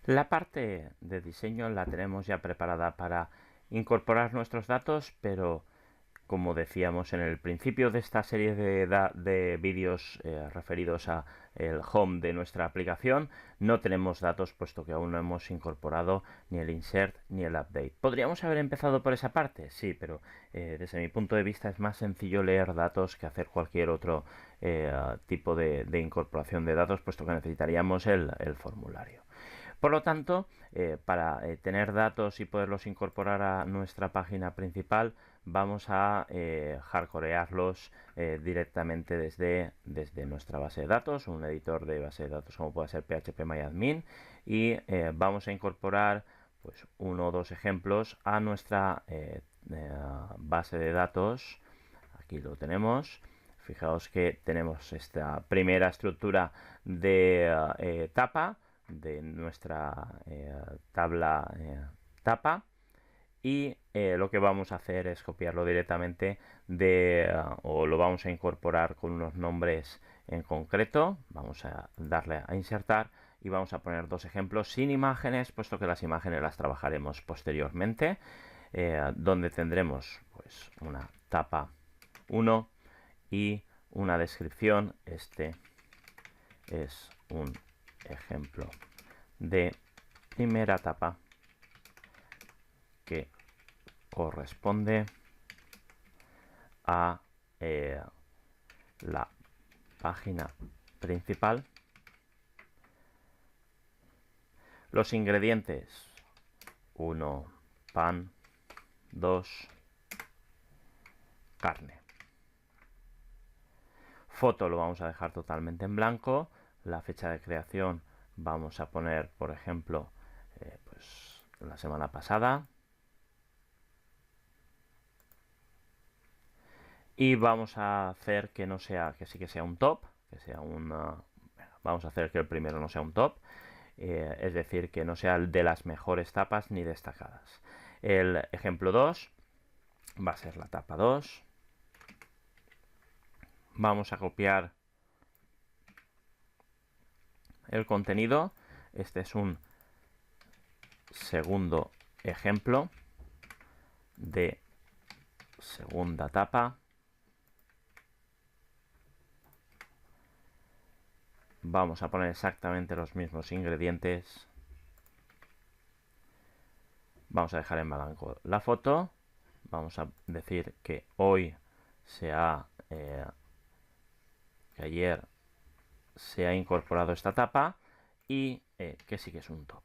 La parte de diseño la tenemos ya preparada para incorporar nuestros datos, pero como decíamos en el principio de esta serie de vídeos referidos a el home de nuestra aplicación, no tenemos datos puesto que aún no hemos incorporado ni el insert ni el update. ¿Podríamos haber empezado por esa parte? Sí, pero desde mi punto de vista es más sencillo leer datos que hacer cualquier otro tipo de incorporación de datos, puesto que necesitaríamos el formulario. Por lo tanto, para tener datos y poderlos incorporar a nuestra página principal, vamos a hardcorearlos directamente desde nuestra base de datos, un editor de base de datos como puede ser phpMyAdmin, y vamos a incorporar pues uno o dos ejemplos a nuestra base de datos. Aquí lo tenemos. Fijaos que tenemos esta primera estructura de tapa de nuestra tabla tapa, y lo que vamos a hacer es copiarlo directamente o lo vamos a incorporar con unos nombres en concreto. Vamos a darle a insertar y vamos a poner dos ejemplos sin imágenes, puesto que las imágenes las trabajaremos posteriormente, donde tendremos pues una tapa 1 y una descripción. Este es un ejemplo de primera etapa que corresponde a la página principal. Los ingredientes: 1 pan, 2 carne. Foto lo vamos a dejar totalmente en blanco. La fecha de creación vamos a poner, por ejemplo, pues la semana pasada. Y vamos a hacer que no sea, que sí que sea un top, que sea vamos a hacer que el primero no sea un top, es decir, que no sea el de las mejores tapas ni destacadas. El ejemplo 2 va a ser la tapa 2. Vamos a copiar el contenido. Este es un segundo ejemplo de segunda tapa. Vamos a poner exactamente los mismos ingredientes. Vamos a dejar en blanco la foto. Vamos a decir que hoy que ayer se ha incorporado esta tapa y que sí que es un top.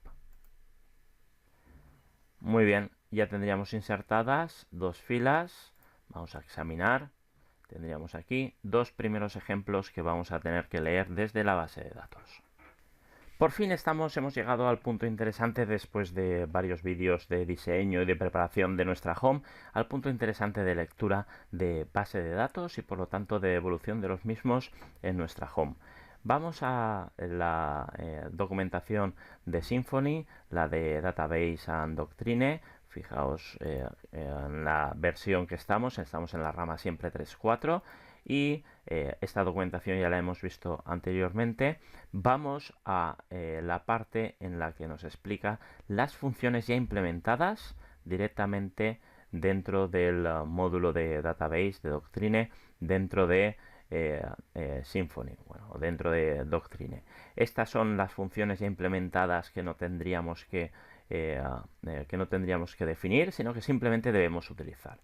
Muy bien, ya tendríamos insertadas dos filas. Vamos a examinar. Tendríamos aquí dos primeros ejemplos que vamos a tener que leer desde la base de datos. Por fin hemos llegado al punto interesante, después de varios vídeos de diseño y de preparación de nuestra home, al punto interesante de lectura de base de datos y por lo tanto de evolución de los mismos en nuestra home. Vamos a la documentación de Symfony, la de Database and Doctrine. Fijaos en la versión que estamos en la rama siempre 3.4, y esta documentación ya la hemos visto anteriormente. Vamos a la parte en la que nos explica las funciones ya implementadas directamente dentro del módulo de Database, de Doctrine, dentro de Symfony, bueno, dentro de Doctrine. Estas son las funciones ya implementadas que no tendríamos que definir, sino que simplemente debemos utilizar.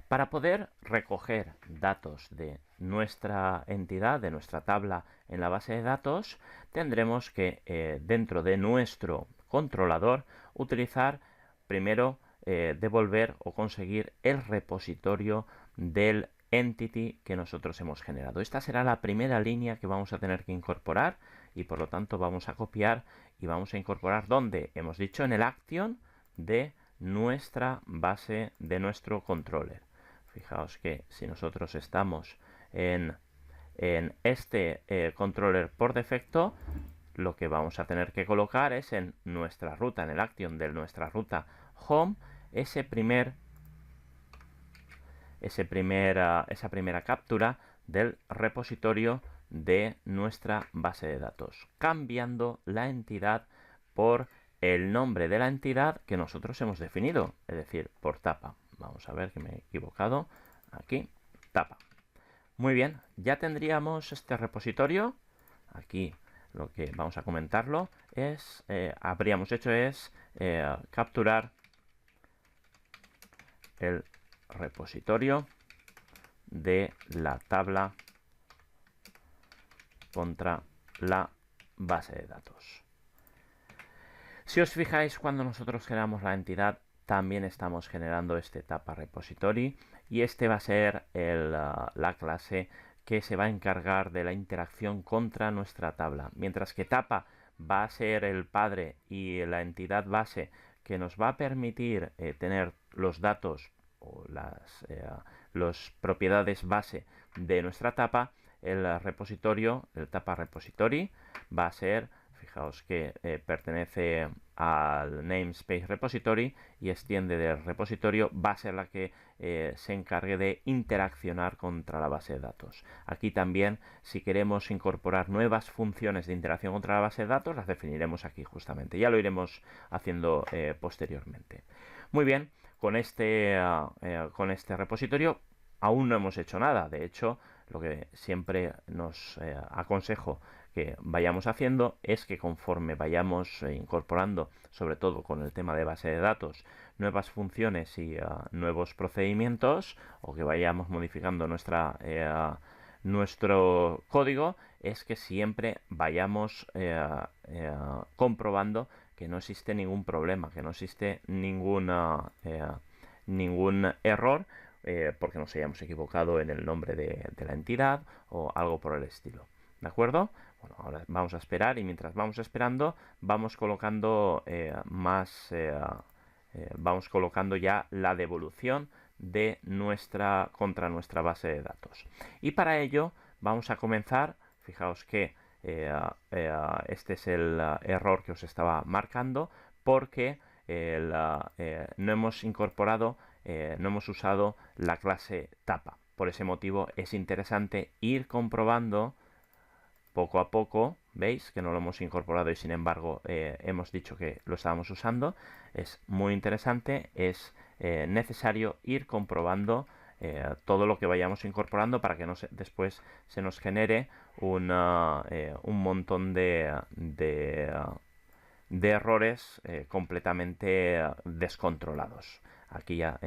Para poder recoger datos de nuestra entidad, de nuestra tabla en la base de datos, tendremos que dentro de nuestro controlador utilizar primero devolver o conseguir el repositorio del entity que nosotros hemos generado. Esta será la primera línea que vamos a tener que incorporar, y por lo tanto vamos a copiar y vamos a incorporar donde hemos dicho en el action de nuestra base, de nuestro controller. Fijaos que si nosotros estamos en este controller por defecto, lo que vamos a tener que colocar es en nuestra ruta, en el action de nuestra ruta home, esa primera captura del repositorio de nuestra base de datos, cambiando la entidad por el nombre de la entidad que nosotros hemos definido, es decir, por tapa. Vamos a ver que me he equivocado. Aquí, tapa. Muy bien, ya tendríamos este repositorio. Aquí lo que vamos a comentarlo es, habríamos hecho es capturar el repositorio de la tabla contra la base de datos. Si os fijáis, cuando nosotros generamos la entidad, también estamos generando este tapa repository, y este va a ser la clase que se va a encargar de la interacción contra nuestra tabla, mientras que tapa va a ser el padre y la entidad base que nos va a permitir tener los datos o las propiedades base de nuestra tapa. El repositorio, el tapa repository, va a ser, fijaos que pertenece al namespace repository y extiende del repositorio, va a ser la que se encargue de interaccionar contra la base de datos. Aquí también, si queremos incorporar nuevas funciones de interacción contra la base de datos, las definiremos aquí justamente. Ya lo iremos haciendo posteriormente. Muy bien, con este repositorio aún no hemos hecho nada. De hecho, lo que siempre nos aconsejo que vayamos haciendo es que conforme vayamos incorporando, sobre todo con el tema de base de datos, nuevas funciones y nuevos procedimientos, o que vayamos modificando nuestro código, es que siempre vayamos comprobando que no existe ningún problema, que no existe ningún error, porque nos hayamos equivocado en el nombre de la entidad o algo por el estilo. ¿De acuerdo? Bueno, ahora vamos a esperar, y mientras vamos esperando vamos colocando vamos colocando ya la devolución de contra nuestra base de datos. Y para ello vamos a comenzar. Fijaos que este es el error que os estaba marcando, porque no hemos incorporado, no hemos usado la clase tapa. Por ese motivo es interesante ir comprobando poco a poco. Veis que no lo hemos incorporado y sin embargo hemos dicho que lo estábamos usando. Es muy interesante, es necesario ir comprobando todo lo que vayamos incorporando para que después se nos genere un montón de errores completamente descontrolados. Aquí ya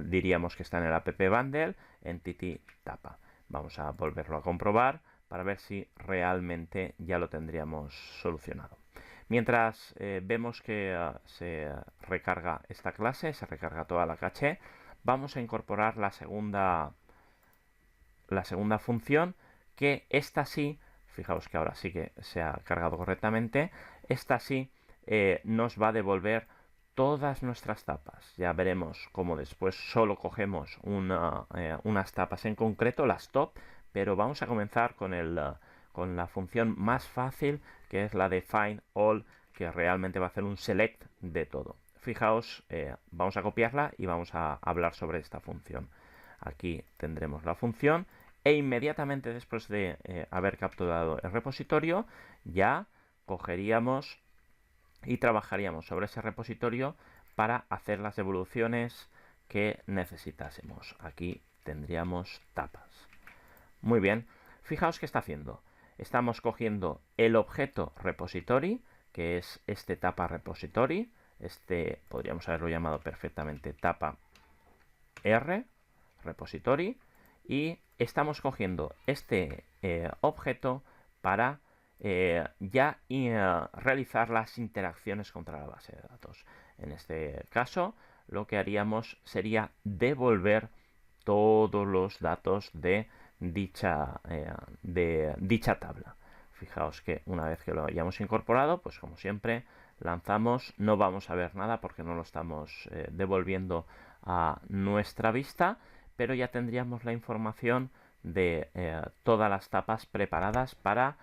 diríamos que está en el app bundle entity tapa. Vamos a volverlo a comprobar para ver si realmente ya lo tendríamos solucionado. Mientras vemos que se recarga esta clase, se recarga toda la caché, vamos a incorporar la segunda función, que esta sí, fijaos que ahora sí que se ha cargado correctamente, esta sí nos va a devolver todas nuestras tapas. Ya veremos cómo después solo cogemos unas tapas en concreto, las top, pero vamos a comenzar con la función más fácil, que es la de find all, que realmente va a hacer un select de todo. Fijaos, vamos a copiarla y vamos a hablar sobre esta función. Aquí tendremos la función, e inmediatamente después de haber capturado el repositorio, ya cogeríamos y trabajaríamos sobre ese repositorio para hacer las devoluciones que necesitásemos. Aquí tendríamos tapas. Muy bien, fijaos qué está haciendo. Estamos cogiendo el objeto repository, que es este tapa repository. Podríamos haberlo llamado perfectamente tapa R repository, y estamos cogiendo este objeto para ya realizar las interacciones contra la base de datos. En este caso, lo que haríamos sería devolver todos los datos de dicha tabla. Fijaos que una vez que lo hayamos incorporado, pues como siempre lanzamos, no vamos a ver nada porque no lo estamos devolviendo a nuestra vista, pero ya tendríamos la información de todas las tapas preparadas para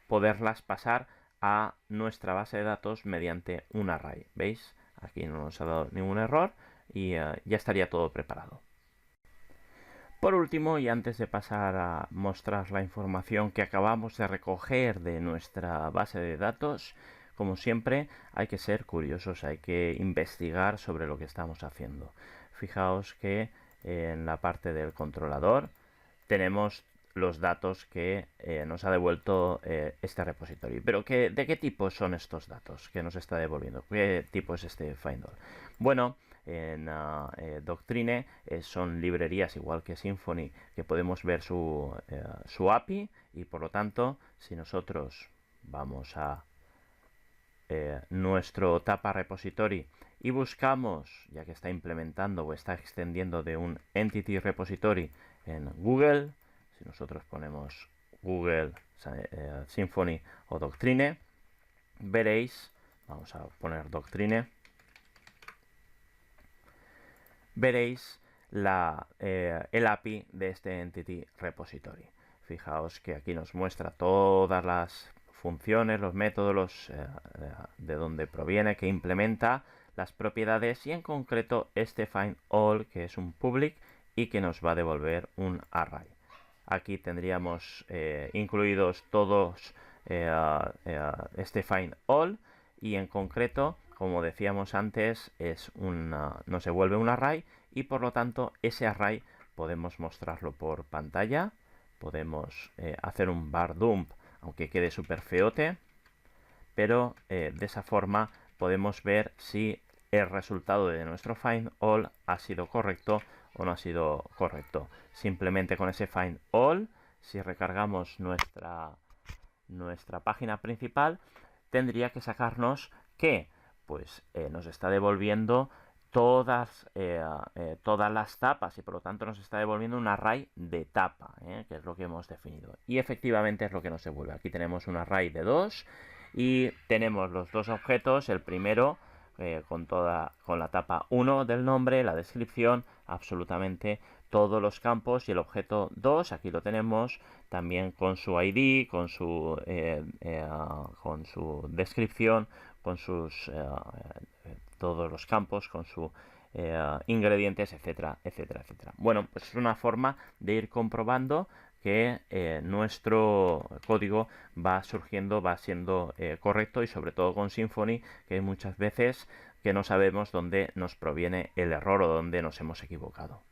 poderlas pasar a nuestra base de datos mediante un array. ¿Veis? Aquí no nos ha dado ningún error y ya estaría todo preparado. Por último, y antes de pasar a mostrar la información que acabamos de recoger de nuestra base de datos, como siempre, hay que ser curiosos, hay que investigar sobre lo que estamos haciendo. Fijaos que en la parte del controlador tenemos los datos que nos ha devuelto este repositorio. Pero ¿de qué tipo son estos datos que nos está devolviendo? ¿Qué tipo es este find all? Bueno, en Doctrine son librerías igual que Symfony que podemos ver su API, y por lo tanto, si nosotros vamos a nuestro Tapa Repository y buscamos, ya que está implementando o está extendiendo de un Entity Repository en Google, si nosotros ponemos Google, Symfony o Doctrine, veréis, vamos a poner Doctrine, veréis el API de este Entity Repository. Fijaos que aquí nos muestra todas las funciones, los métodos, de donde proviene, que implementa, las propiedades, y en concreto este find all, que es un public y que nos va a devolver un array. Aquí tendríamos incluidos todos este find all, y en concreto, como decíamos antes, nos devuelve un array, y por lo tanto ese array podemos mostrarlo por pantalla, podemos hacer un bar dump, aunque quede súper feote, pero de esa forma podemos ver si el resultado de nuestro find all ha sido correcto o no ha sido correcto. Simplemente con ese find all, si recargamos nuestra página principal, tendría que sacarnos que pues nos está devolviendo todas las tapas, y por lo tanto nos está devolviendo un array de tapa, que es lo que hemos definido, y efectivamente es lo que nos devuelve. Aquí tenemos un array de 2 y tenemos los dos objetos. El primero con la tapa 1 del nombre, la descripción, absolutamente todos los campos, y el objeto 2, aquí lo tenemos también con su ID, con su descripción, con sus todos los campos, con sus ingredientes, etcétera, etcétera, etcétera. Bueno, pues es una forma de ir comprobando que nuestro código va surgiendo, va siendo correcto, y sobre todo con Symfony, que hay muchas veces que no sabemos dónde nos proviene el error o dónde nos hemos equivocado.